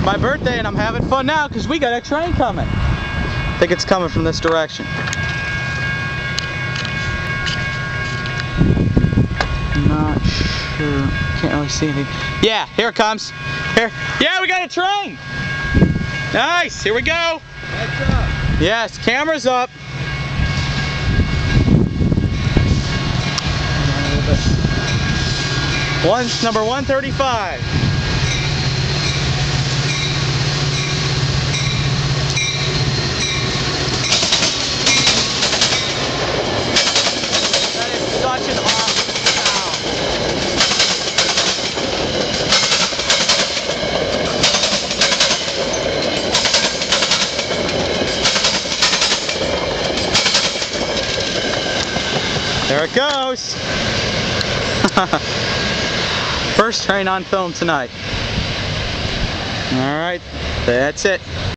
my birthday and I'm having fun now because we got a train coming. I think it's coming from this direction. Not sure. Can't really see anything. Yeah, here it comes. Here. Yeah, we got a train. Nice. Here we go. Heads up. Yes, camera's up. Number 135. That is such an awesome sound. There it goes. First train on film tonight. All right, that's it.